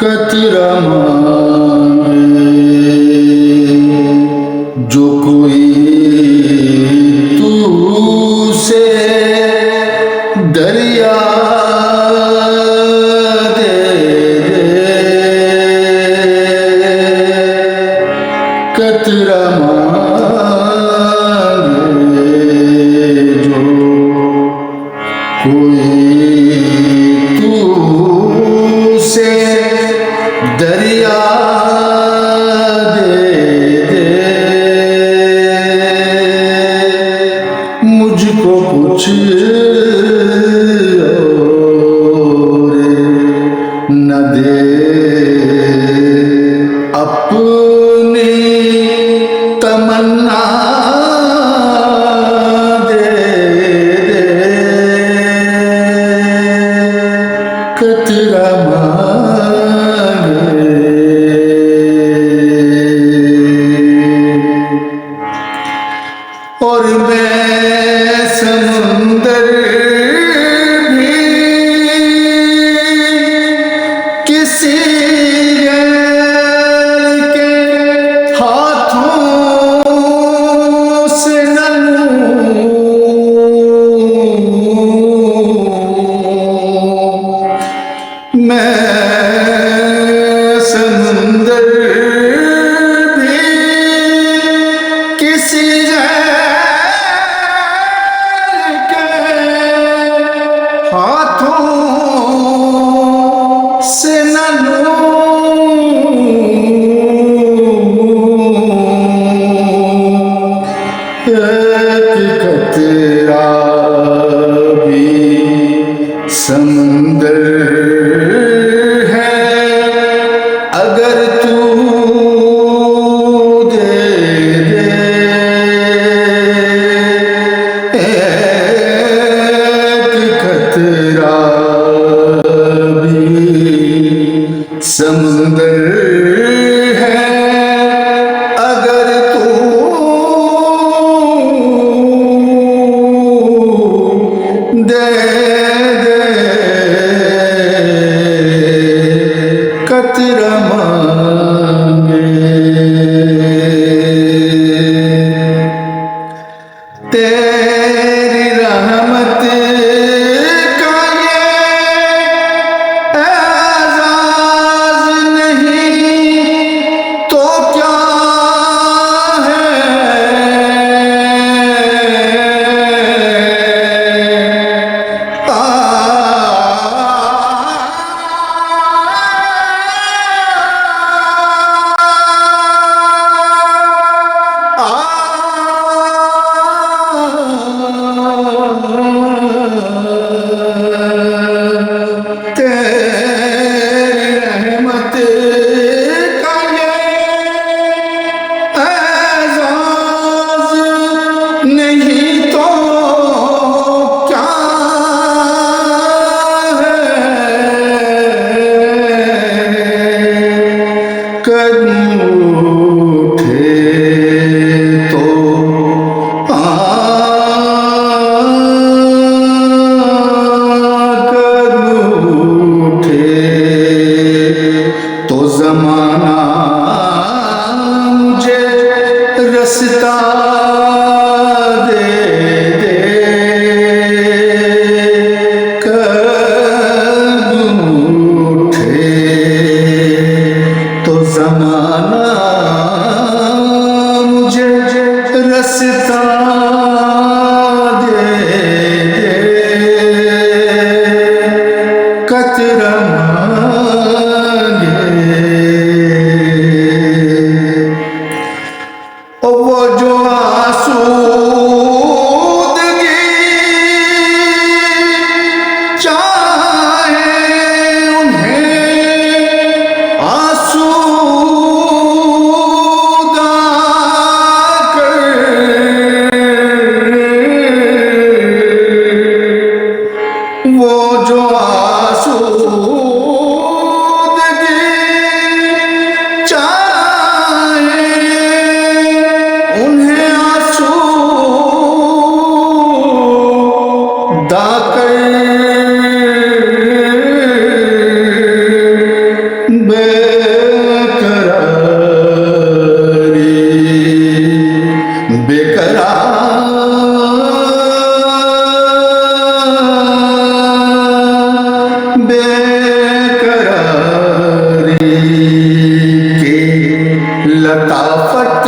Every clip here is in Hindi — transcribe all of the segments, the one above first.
कतरा मांगे जो कोई तू से दरिया दे कतरा मांगे जो कोई तू से दरिया दे मुझको कुछ और न दे अपनी तमन्ना दे कतरा और मैं समुंदर भी किसी गैर के हाथों से न लूं मैं समुंदर भी किसी हाथों से न लूं एक कतरा भी समंदर है अगर तू दे समंदर है अगर तू दे कतरा मांगे तेरी रहमत नहीं तो क्या है कदम उठे तो कदम उठे तो जमाना मुझे रास्ता ज़माना मुझे रास्ता दे कतरा मांगे वो जो बेकरारी बेकरारी के लताफत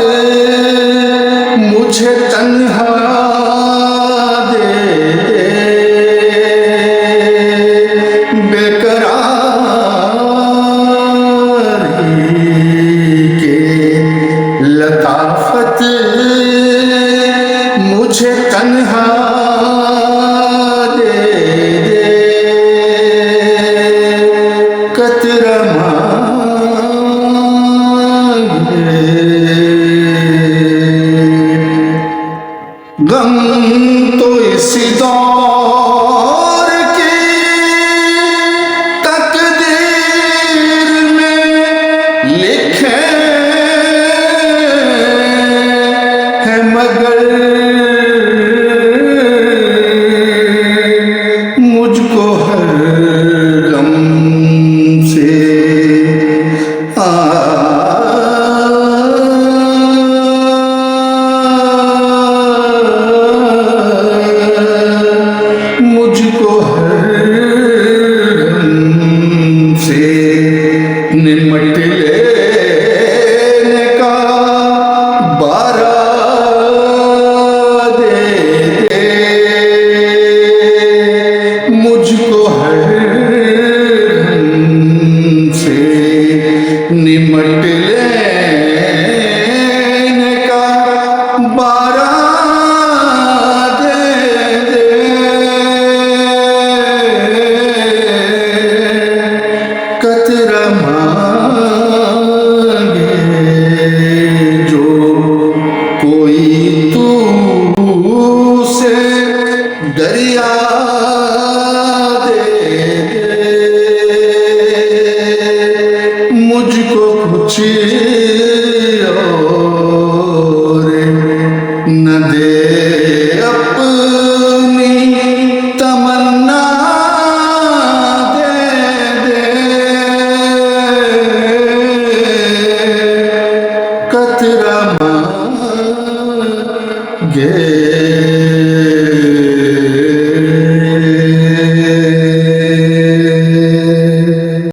मुझे तन्हा दे दे। बेकरारी के लताफत मुझे तन्हा दे दे। कतरा मांगे गम तो इसी दौर की तकदीर में लिखे हैं, मगर मुझको हर गम से मुझको हर गम से निमट लेने का बारा दे दे। मुझको हर गम से निमट लेने का बारा कतरा मांगे जो कोई तू से दरिया दे दे। मुझको कुछ और न दे अपनी तमन्ना दे दे। कतरा मांगे